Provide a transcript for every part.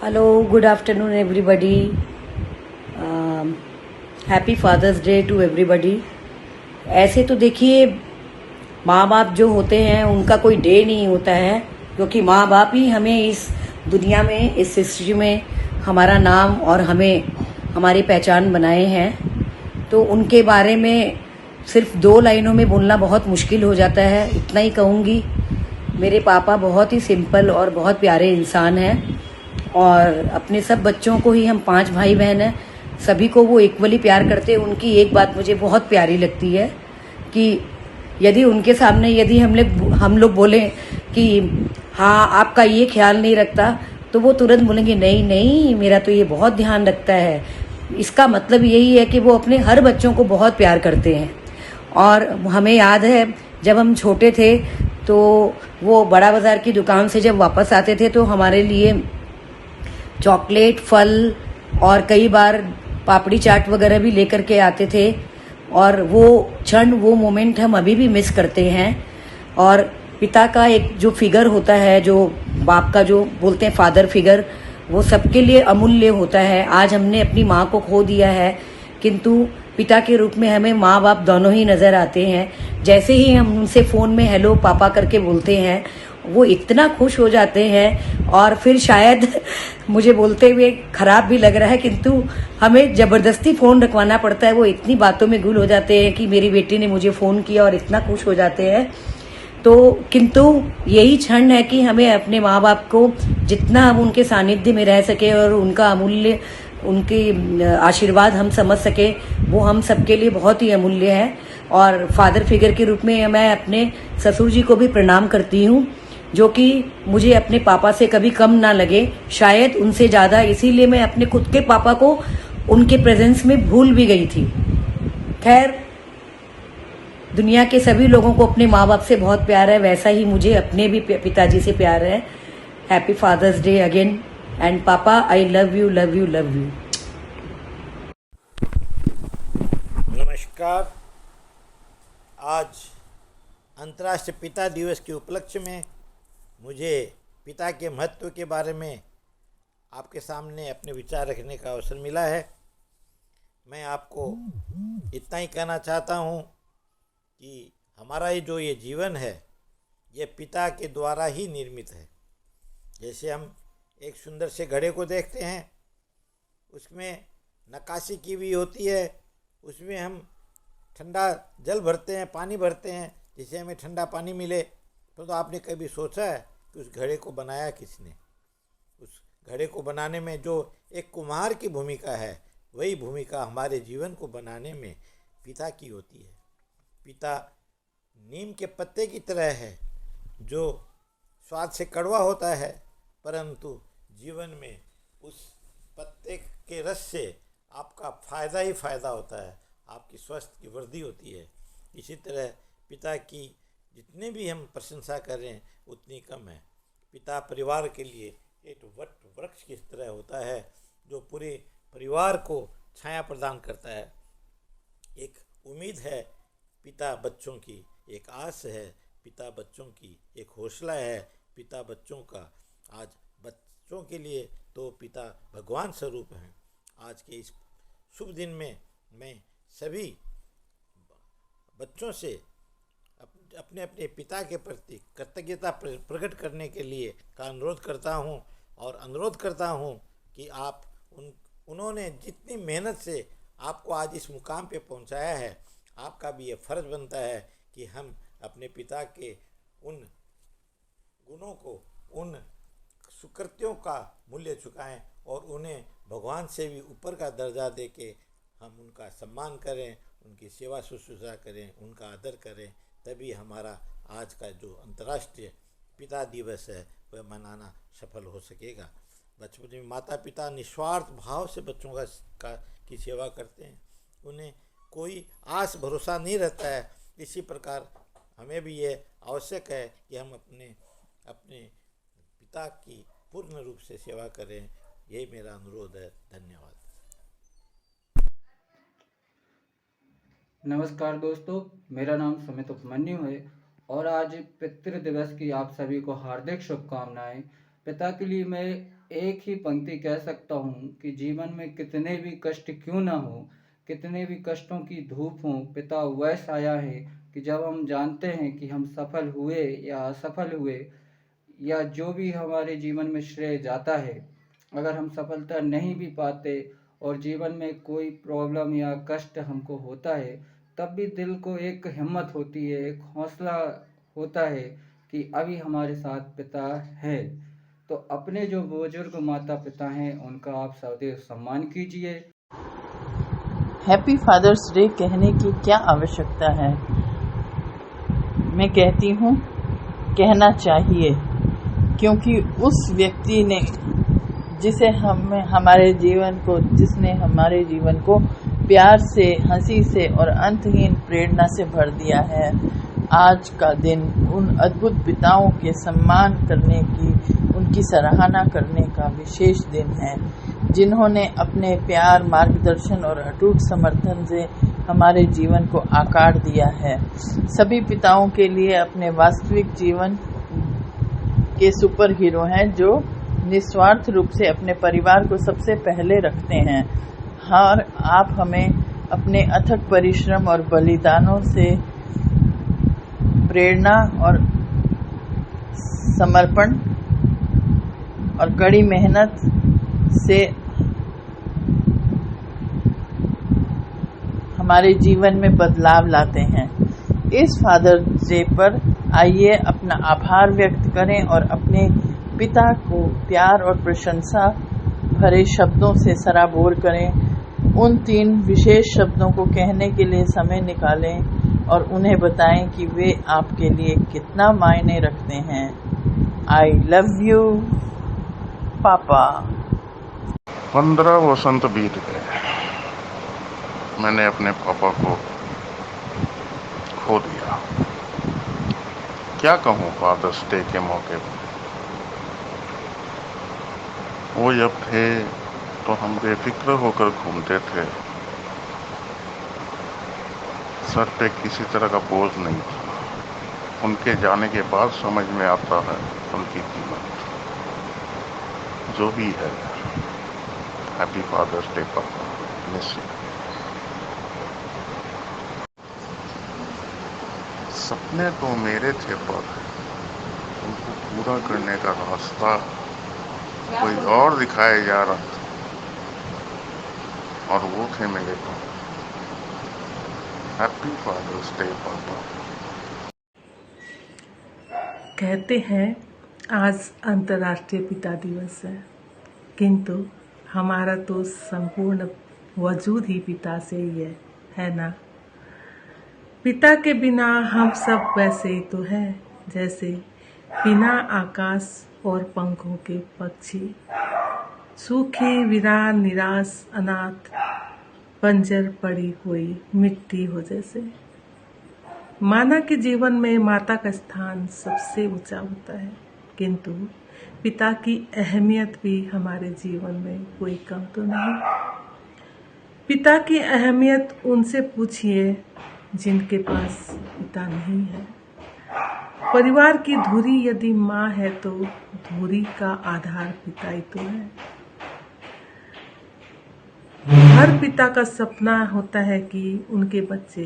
Hello, good afternoon, everybody. Happy fathers Day to everybody. ऐसे तो देखिए, माँ बाप जो होते हैं उनका कोई डे नहीं होता है, क्योंकि माँ बाप ही हमें इस दुनिया में, इस सृष्टि में हमारा नाम और हमें हमारी पहचान बनाए हैं। तो उनके बारे में सिर्फ 2 लाइनों में बोलना बहुत मुश्किल हो जाता है। इतना ही कहूँगी, मेरे पापा बहुत ही सिंपल और बहुत प्यारे इंसान हैं, और अपने सब बच्चों को ही, हम 5 भाई बहन हैं, सभी को वो इक्वली प्यार करते हैं। उनकी एक बात मुझे बहुत प्यारी लगती है कि यदि उनके सामने यदि हम लोग बोलें कि हाँ आपका ये ख्याल नहीं रखता, तो वो तुरंत बोलेंगे नहीं नहीं, मेरा तो ये बहुत ध्यान रखता है। इसका मतलब यही है कि वो अपने हर बच्चों को बहुत प्यार करते हैं। और हमें याद है, जब हम छोटे थे तो वो बड़ा बाज़ार की दुकान से जब वापस आते थे तो हमारे लिए चॉकलेट, फल और कई बार पापड़ी चाट वगैरह भी लेकर के आते थे। और वो क्षण, वो मोमेंट हम अभी भी मिस करते हैं। और पिता का एक जो फिगर होता है, जो बाप का जो बोलते हैं फादर फिगर, वो सबके लिए अमूल्य होता है। आज हमने अपनी माँ को खो दिया है, किंतु पिता के रूप में हमें माँ बाप दोनों ही नज़र आते हैं। जैसे ही हम उनसे फ़ोन में हेलो पापा करके बोलते हैं, वो इतना खुश हो जाते हैं। और फिर शायद मुझे बोलते हुए खराब भी लग रहा है, किंतु हमें ज़बरदस्ती फ़ोन रखवाना पड़ता है। वो इतनी बातों में गुल हो जाते हैं कि मेरी बेटी ने मुझे फ़ोन किया, और इतना खुश हो जाते हैं। तो किंतु यही क्षण है कि हमें अपने माँ बाप को जितना हम उनके सानिध्य में रह सके और उनका अमूल्य, उनके आशीर्वाद हम समझ सके, वो हम सबके लिए बहुत ही अमूल्य है। और फादर फिगर के रूप में मैं अपने ससुर जी को भी प्रणाम करती हूँ, जो कि मुझे अपने पापा से कभी कम ना लगे, शायद उनसे ज़्यादा। इसीलिए मैं अपने खुद के पापा को उनके प्रेजेंस में भूल भी गई थी। खैर, दुनिया के सभी लोगों को अपने माँ बाप से बहुत प्यार है, वैसा ही मुझे अपने भी पिताजी से प्यार है। Happy fathers day again, and papa I love you, love you, love you. नमस्कार। आज अंतर्राष्ट्रीय पिता दिवस के उपलक्ष्य में मुझे पिता के महत्व के बारे में आपके सामने अपने विचार रखने का अवसर मिला है। मैं आपको इतना ही कहना चाहता हूँ कि हमारा ये जीवन है, ये पिता के द्वारा ही निर्मित है। जैसे हम एक सुंदर से घड़े को देखते हैं, उसमें नक्काशी की हुई होती है, उसमें हम ठंडा जल भरते हैं, पानी भरते हैं, जिससे हमें ठंडा पानी मिले। तो आपने कभी सोचा है कि उस घड़े को बनाया किसने? उस घड़े को बनाने में जो एक कुम्हार की भूमिका है, वही भूमिका हमारे जीवन को बनाने में पिता की होती है। पिता नीम के पत्ते की तरह है, जो स्वाद से कड़वा होता है, परंतु जीवन में उस पत्ते के रस से आपका फ़ायदा ही फ़ायदा होता है, आपकी स्वास्थ्य की वृद्धि होती है। इसी तरह पिता की जितने भी हम प्रशंसा करें उतनी कम है। पिता परिवार के लिए एक वट वृक्ष की तरह होता है, जो पूरे परिवार को छाया प्रदान करता है। एक उम्मीद है पिता बच्चों की, एक आस है पिता बच्चों की, एक हौसला है पिता बच्चों का। आज बच्चों के लिए तो पिता भगवान स्वरूप हैं। आज के इस शुभ दिन में मैं सभी बच्चों से अपने अपने पिता के प्रति कृतज्ञता प्रकट करने के लिए का अनुरोध करता हूं, और अनुरोध करता हूं कि आप उन्होंने जितनी मेहनत से आपको आज इस मुकाम पे पहुंचाया है, आपका भी ये फ़र्ज़ बनता है कि हम अपने पिता के उन गुणों को, उन सुकृत्यों का मूल्य चुकाएं, और उन्हें भगवान से भी ऊपर का दर्जा दे के हम उनका सम्मान करें, उनकी सेवा शुश्रूषा करें, उनका आदर करें। तभी हमारा आज का जो अंतर्राष्ट्रीय पिता दिवस है वह मनाना सफल हो सकेगा। बचपन में माता पिता निस्वार्थ भाव से बच्चों की सेवा करते हैं, उन्हें कोई आस भरोसा नहीं रहता है। इसी प्रकार हमें भी ये आवश्यक है कि हम अपने पिता की पूर्ण रूप से सेवा करें। यही मेरा अनुरोध है। धन्यवाद। नमस्कार दोस्तों, मेरा नाम सुमित उपमन्यु है और आज पितृ दिवस की आप सभी को हार्दिक शुभकामनाएं। पिता के लिए मैं एक ही पंक्ति कह सकता हूँ कि जीवन में कितने भी कष्ट क्यों ना हो, कितने भी कष्टों की धूप हो, पिता वह साया है कि जब हम जानते हैं कि हम सफल हुए या असफल हुए या जो भी हमारे जीवन में श्रेय जाता है, अगर हम सफलता नहीं भी पाते और जीवन में कोई प्रॉब्लम या कष्ट हमको होता है, तब भी दिल को एक हिम्मत होती है, एक हौसला होता है कि अभी हमारे साथ पिता है। तो अपने जो बुजुर्ग माता पिता हैं उनका आप सदैव सम्मान कीजिए। हैप्पी फादर्स डे कहने की क्या आवश्यकता है? मैं कहती हूँ कहना चाहिए, क्योंकि उस व्यक्ति ने जिसने हमारे जीवन को प्यार से, हंसी से और अंतहीन प्रेरणा से भर दिया है। आज का दिन उन अद्भुत पिताओं के सम्मान करने की, उनकी सराहना करने का विशेष दिन है, जिन्होंने अपने प्यार, मार्गदर्शन और अटूट समर्थन से हमारे जीवन को आकार दिया है। सभी पिताओं के लिए अपने वास्तविक जीवन के सुपर हीरो हैं, जो निस्वार्थ रूप से अपने परिवार को सबसे पहले रखते हैं। और आप हमें अपने अथक परिश्रम और बलिदानों से प्रेरणा और समर्पण और कड़ी मेहनत से हमारे जीवन में बदलाव लाते हैं। इस फादर्स डे पर आइए अपना आभार व्यक्त करें और अपने पिता को प्यार और प्रशंसा भरे शब्दों से सराबोर करें। उन 3 विशेष शब्दों को कहने के लिए समय निकालें और उन्हें बताएं कि वे आपके लिए कितना मायने रखते हैं। आई लव यू पापा। 15 वसंत बीत गए, मैंने अपने पापा को खो दिया। क्या कहूँ फादर्स डे के मौके पर। वो जब थे तो हम बेफिक्र होकर घूमते थे, सर पे किसी तरह का बोझ नहीं था। उनके जाने के बाद समझ में आता है उनकी कीमत। जो भी है, हैप्पी फादर्स डे पापा, मिस यू। सपने तो मेरे थे पर उनको पूरा करने का रास्ता कोई और दिखाया जा रहा था, और वो थे मेरे को। हैप्पी फादर्स डे पापा। कहते हैं आज अंतर्राष्ट्रीय पिता दिवस है, किंतु हमारा तो संपूर्ण वजूद ही पिता से ही है ना। पिता के बिना हम सब वैसे ही तो है जैसे बिना आकाश और पंखों के पक्षी, सूखी वीरान निराश अनाथ बंजर पड़ी हुई मिट्टी हो जैसे। माना कि जीवन में माता का स्थान सबसे ऊंचा होता है, किंतु पिता की अहमियत भी हमारे जीवन में कोई कम तो नहीं। पिता की अहमियत उनसे पूछिए जिनके पास पिता नहीं है। परिवार की धुरी यदि माँ है तो धुरी का आधार पिता ही तो है। हर पिता का सपना होता है कि उनके बच्चे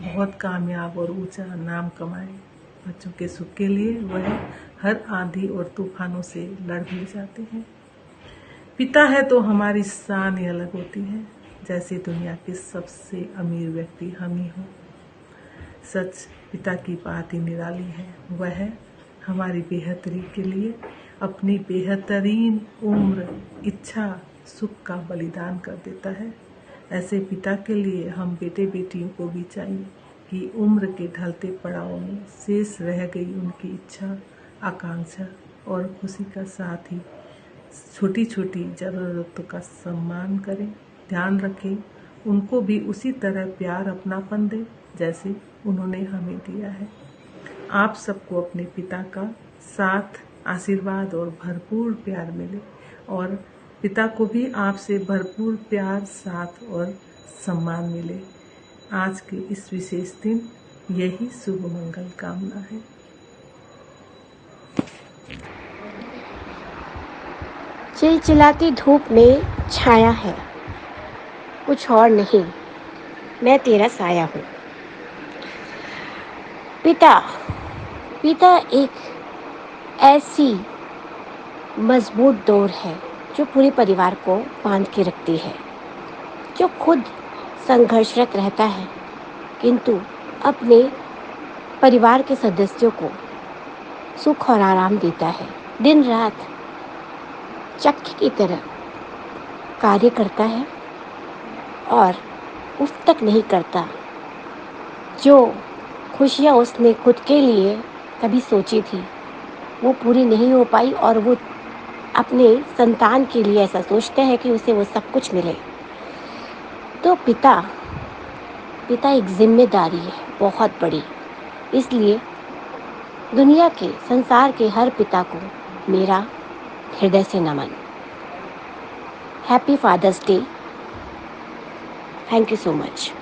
बहुत कामयाब और ऊंचा नाम कमाएं। बच्चों के सुख के लिए वह हर आंधी और तूफानों से लड़ भी जाते हैं। पिता है तो हमारी शान ही अलग होती है, जैसे दुनिया के सबसे अमीर व्यक्ति हम ही हों। सच पिता की बात ही निराली है। वह हमारी बेहतरी के लिए अपनी बेहतरीन उम्र, इच्छा, सुख का बलिदान कर देता है। ऐसे पिता के लिए हम बेटे बेटियों को भी चाहिए कि उम्र के ढलते पड़ाव में शेष रह गई उनकी इच्छा, आकांक्षा और खुशी का साथ ही छोटी छोटी ज़रूरतों का सम्मान करें, ध्यान रखें, उनको भी उसी तरह प्यार, अपनापन दें जैसे उन्होंने हमें दिया है। आप सबको अपने पिता का साथ, आशीर्वाद और भरपूर प्यार मिले और पिता को भी आपसे भरपूर प्यार, साथ और सम्मान मिले। आज के इस विशेष दिन यही शुभ मंगल कामना है। चिलचिलाती धूप में छाया है, कुछ और नहीं, मैं तेरा साया हूँ। पिता पिता एक ऐसी मजबूत डोर है जो पूरे परिवार को बांध के रखती है, जो खुद संघर्षरत रहता है किंतु अपने परिवार के सदस्यों को सुख और आराम देता है। दिन रात चक्की की तरह कार्य करता है और उफ तक नहीं करता। जो खुशियाँ उसने खुद के लिए कभी सोची थी वो पूरी नहीं हो पाई और वो अपने संतान के लिए ऐसा सोचते हैं कि उसे वो सब कुछ मिले। तो पिता एक जिम्मेदारी है बहुत बड़ी, इसलिए दुनिया के संसार के हर पिता को मेरा हृदय से नमन। Happy fathers day. Thank you so much.